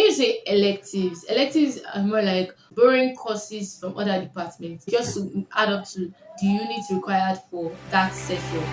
you say electives are more like borrowing courses from other departments just to add up to the units required for that session.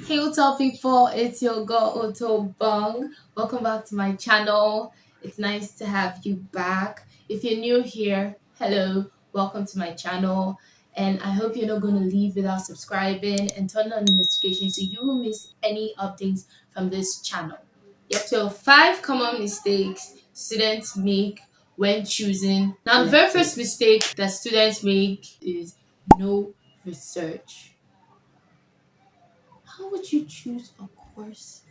Hey, what's up, people? It's your girl Oto-Obong. Welcome back to my channel. It's nice to have you back. If you're new here, hello, welcome to my channel. And I hope you're not going to leave without subscribing and turn on the notifications so you won't miss any updates from this channel. Yep, so 5 common mistakes students make when choosing. Now, the very first mistake that students make is no research. How would you choose a course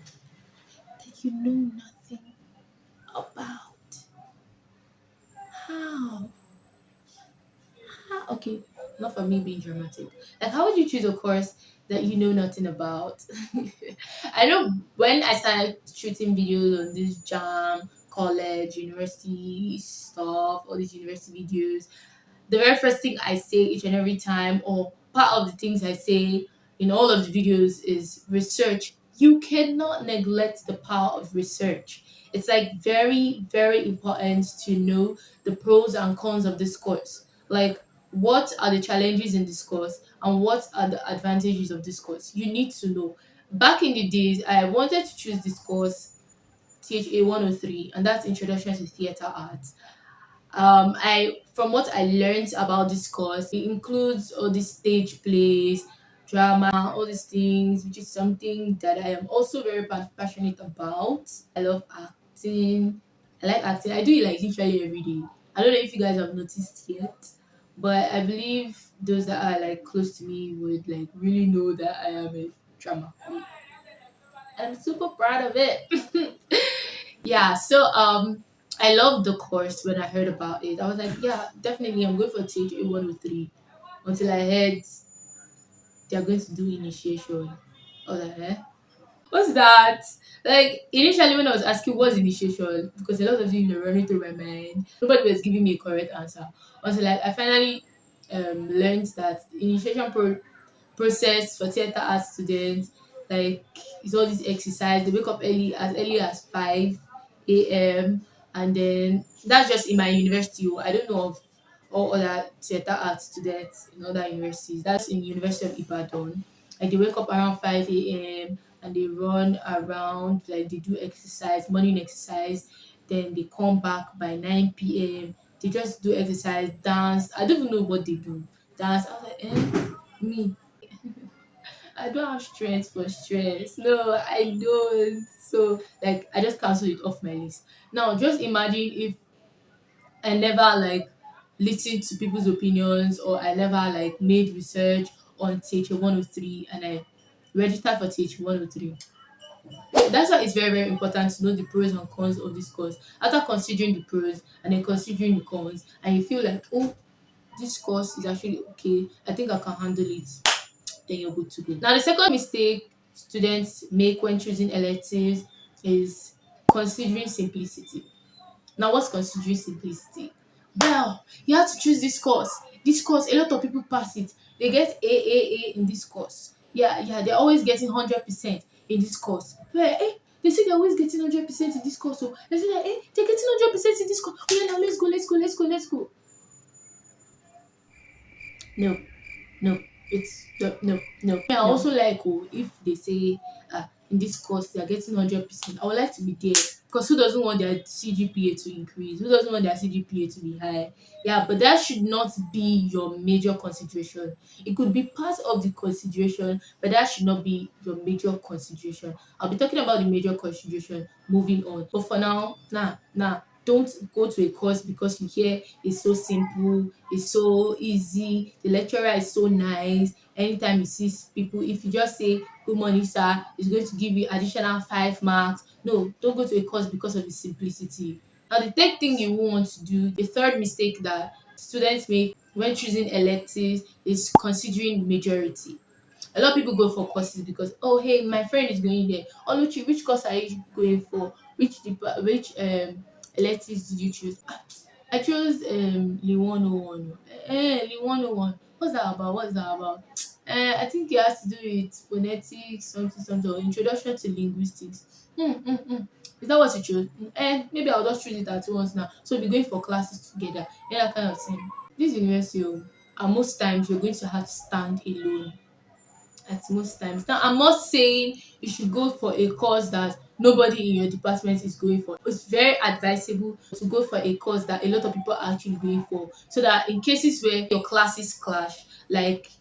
that you know nothing about? How? Okay, not for me being dramatic. Like, how would you choose a course that you know nothing about? I know when I started shooting videos on this jam, college, university stuff, all these university videos, the very first thing I say each and every time, or part of the things I say in all of the videos, is research. You cannot neglect the power of research. It's like very, very important to know the pros and cons of this course. Like, what are the challenges in this course and what are the advantages of this course? You need to know. Back in the days, I wanted to choose this course, THA 103, and that's Introduction to Theatre Arts. I From what I learned about this course, it includes all these stage plays, drama, all these things, which is something that I am also very passionate about. I love acting. I like acting. I do it like literally every day. I don't know if you guys have noticed yet, but I believe those that are like close to me would like really know that I am a drama queen. I'm super proud of it. Yeah, so I loved the course when I heard about it. I was like, yeah, definitely I'm going for THA 103 until I heard they're going to do initiation. I was like, eh? What's that? Like initially when I was asking what's initiation, because a lot of things were running through my mind, nobody was giving me a correct answer. Until like I finally learned that process for theater art students, like it's all this exercise. They wake up early as 5 a.m. and then that's just in my university. Oh. I don't know of all other theater art students in other universities. That's in University of Ibadan. Like they wake up around 5 a.m. and they run around, like they do exercise, morning exercise, then they come back by 9 p.m. They just do exercise, dance. I don't even know what they do. Dance. I was like, me. I don't have strength for stress. No, I don't. So like I just cancel it off my list. Now just imagine if I never like listened to people's opinions or I never like made research on TH 103 and I registered for TH 103. That's why it's very, very important to know the pros and cons of this course. After considering the pros and then considering the cons, and you feel like, oh, this course is actually okay, I think I can handle it, then you're good to go. Now, the second mistake students make when choosing electives is considering simplicity. Now, what's considering simplicity? Well, you have to choose this course. This course, a lot of people pass it. They get A in this course. Yeah, they're always getting 100% in this course. Well, they say they're always getting 100% in this course. So they say that, they're getting 100% in this course. Oh, yeah, now let's go. No, no, it's no. I also like if they say in this course they are getting 100%. I would like to be there because who doesn't want their CGPA to increase? Who doesn't want their CGPA to be high? Yeah, but that should not be your major consideration. It could be part of the consideration, but that should not be your major consideration. I'll be talking about the major consideration moving on. But for now, nah. Don't go to a course because you hear it's so simple, it's so easy, the lecturer is so nice. Anytime you see people, if you just say good morning sir, it's going to give you additional 5 marks. No, don't go to a course because of the simplicity. Now the third thing you won't want to do, the third mistake that students make when choosing electives is considering majority. A lot of people go for courses because, oh hey, my friend is going there. Oluchi, which course are you going for? Which electives did you choose? Ah, I chose Lee 101. Lee 101. What's that about? What's that about? I think it has to do with phonetics, something, something, or introduction to linguistics. Is that what you chose? Maybe I'll just choose it at once now. So we'll be going for classes together. Yeah, that kind of thing. This university, and most times you're going to have to stand alone at most times. Now, I'm not saying you should go for a course that nobody in your department is going for. It's very advisable to go for a course that a lot of people are actually going for, so that in cases where your classes clash, like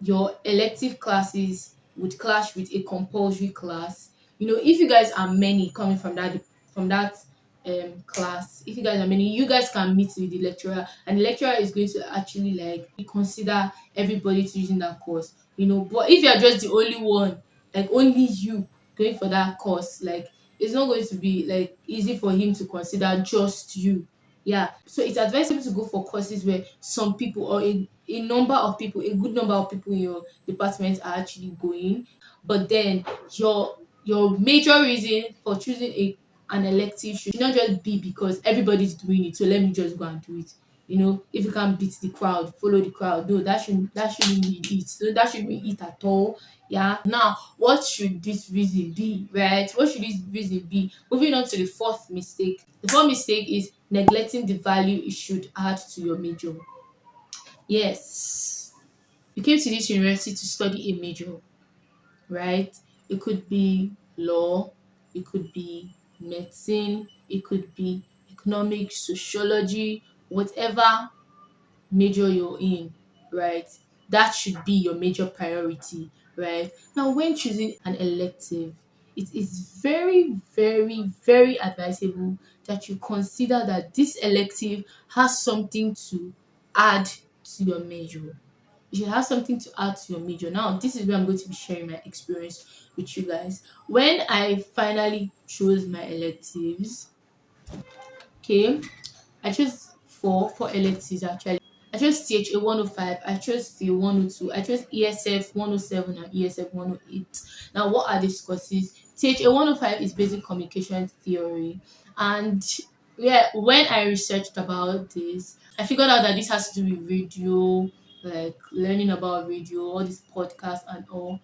your elective classes would clash with a compulsory class. If you guys are many coming from that class, if you guys are many, you guys can meet with the lecturer, and the lecturer is going to actually like consider everybody to using that course. But if you're just the only one, like only you going for that course, like it's not going to be like easy for him to consider just you. Yeah, so it's advisable to go for courses where some people, or a number of people, a good number of people in your department are actually going. But then your major reason for choosing an elective should not just be because everybody's doing it, so let me just go and do it. If you can't beat the crowd, follow the crowd. No, that shouldn't be it. So that shouldn't be it at all. Yeah. Now, what should this reason be? Right? What should this reason be? Moving on to the fourth mistake. The fourth mistake is neglecting the value it should add to your major. Yes. You came to this university to study a major, right? It could be law, it could be medicine, it could be economics, sociology, whatever major you're in, right? That should be your major priority, right? Now, when choosing an elective, it is very, very, very advisable that you consider that this elective has something to add to your major. You should have something to add to your major. Now, this is where I'm going to be sharing my experience with you guys. When I finally chose my electives, okay, I chose four electives actually. I chose THA 105, I chose FA 102, I chose ESF 107 and ESF 108. Now, what are these courses? THA 105 is basic communication theory. And yeah, when I researched about this, I figured out that this has to do with radio, like learning about radio, all these podcasts and all.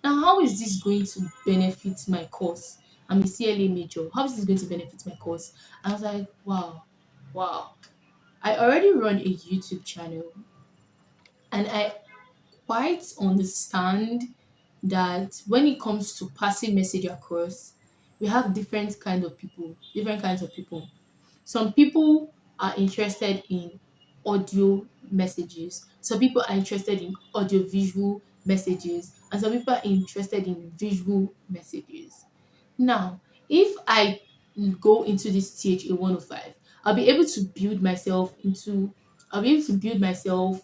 Now, how is this going to benefit my course? I'm a CLA major. How is this going to benefit my course? I was like, wow, wow. I already run a YouTube channel, and I quite understand that when it comes to passing message across, we have different kinds of people. Some people are interested in audio messages. Some people are interested in audio visual messages, and some people are interested in visual messages. Now, if I go into this THA 105, I'll be able to build myself into I'll be able to build myself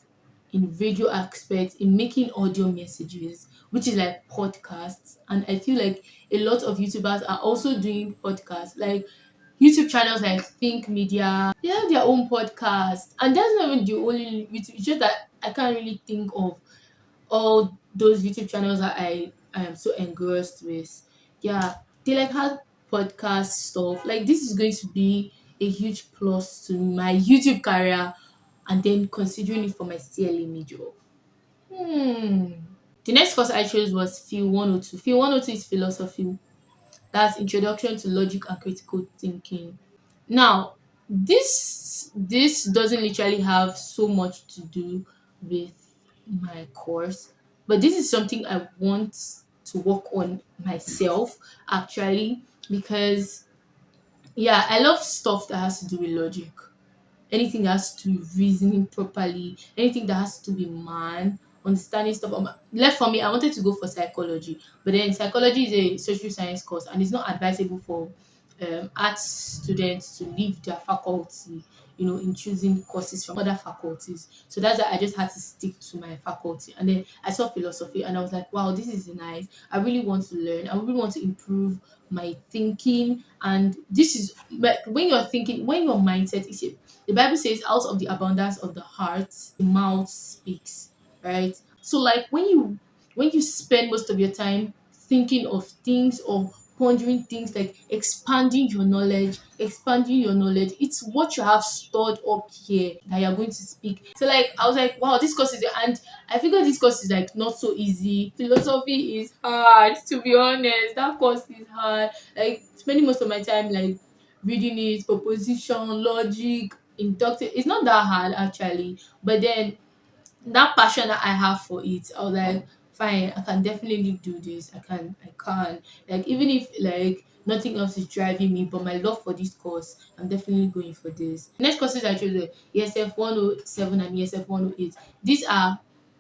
in video aspects, in making audio messages, which is like podcasts. And I feel like a lot of YouTubers are also doing podcasts. Like YouTube channels like Think Media, they have their own podcast. And that's not even the only YouTube, it's just that I can't really think of all those YouTube channels that I am so engrossed with. Yeah, they like have podcast stuff. Like this is going to be a huge plus to my YouTube career, and then considering it for my CLA major. Hmm. The next course I chose was Phil 102. Phil 102 is philosophy. That's Introduction to Logic and Critical Thinking. Now, this doesn't literally have so much to do with my course, but this is something I want to work on myself actually, because yeah, I love stuff that has to do with logic, anything that has to do with reasoning properly, anything that has to do with man, understanding stuff. Left for me, I wanted to go for psychology, but then psychology is a social science course, and it's not advisable for arts students to leave their faculty, in choosing courses from other faculties. So that's why I just had to stick to my faculty. And then I saw philosophy, and I was like, wow, this is nice. I really want to learn. I really want to improve my thinking. And this is but when you're thinking, when your mindset is, the Bible says, out of the abundance of the heart, the mouth speaks, right? So like when you spend most of your time thinking of things or pondering things, like expanding your knowledge, it's what you have stored up here that you're going to speak. So like I was like, wow, this course is, and I figured this course is like not so easy. Philosophy is hard, to be honest. That course is hard. Like spending most of my time like reading it, proposition, logic, inductive. It's not that hard actually. But then that passion that I have for it, I was like, fine, I can definitely do this. I can. Like even if like nothing else is driving me, but my love for this course, I'm definitely going for this. Next courses I chose were ESF 107 and ESF 108. These are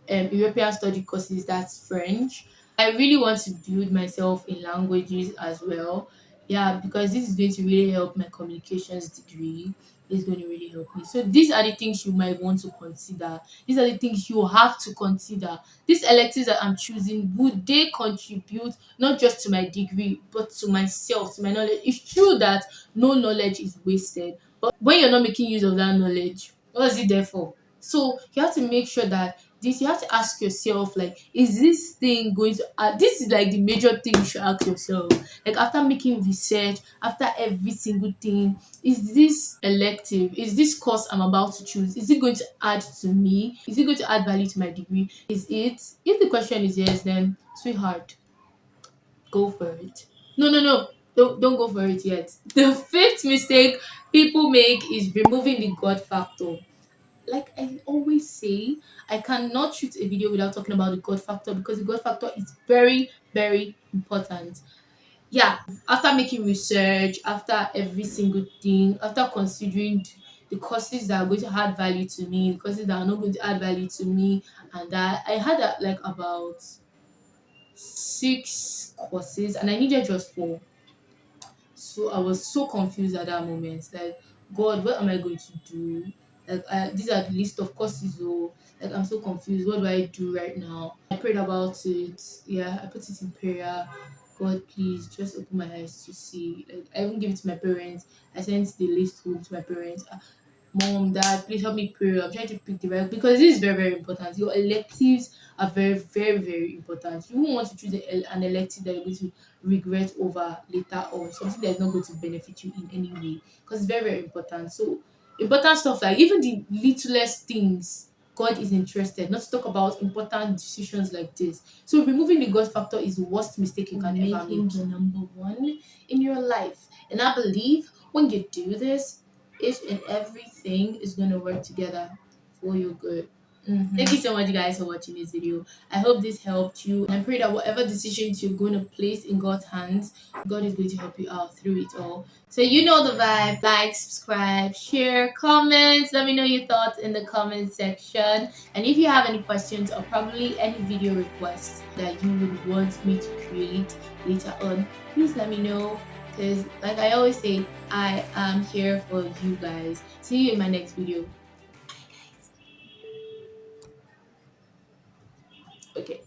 European study courses, that's French. I really want to build myself in languages as well. Yeah, because this is going to really help my communications degree. It's going to really help me. So these are the things you might want to consider. These are the things you have to consider. These electives that I'm choosing, would they contribute not just to my degree, but to myself, to my knowledge? It's true that no knowledge is wasted, but when you're not making use of that knowledge, what is it there for? So you have to make sure that this, you have to ask yourself, like, is this thing going to this is like the major thing you should ask yourself. Like after making research, after every single thing, is this elective, is this course I'm about to choose, is it going to add to me, is it going to add value to my degree? Is it, if the question is yes, then sweetheart, go for it. No, don't go for it yet. The fifth mistake people make is removing the god factor. Like I always say, I cannot shoot a video without talking about the god factor, because the god factor is very, very important. Yeah, after making research, after every single thing, after considering the courses that are going to add value to me, the courses that are not going to add value to me, and that I had like about 6 courses and I needed just 4. So I was so confused at that moment. Like, God, what am I going to do? Like, these are the list of courses. Oh, like I'm so confused. What do I do right now? I prayed about it. Yeah, I put it in prayer. God, please just open my eyes to see. Like, I even give it to my parents. I sent the list home to my parents. Mom, dad, please help me pray. I'm trying to pick the right, because this is very, very important. Your electives are very, very, very important. You won't want to choose an elective that you're going to regret over later on, something that's not going to benefit you in any way, because it's very, very important. So important stuff, like even the littlest things, God is interested, not to talk about important decisions like this. So removing the God factor is the worst mistake you can ever make. The number one in your life. And I believe when you do this, each and everything is going to work together for your good. Thank you so much, guys, for watching this video. I hope this helped you. And I pray that whatever decisions you're going to place in God's hands, God is going to help you out through it all. So you know the vibe. Like, subscribe, share, comment. Let me know your thoughts in the comment section. And if you have any questions or probably any video requests that you would want me to create later on, please let me know. Because like I always say, I am here for you guys. See you in my next video. Bye, guys. Okay.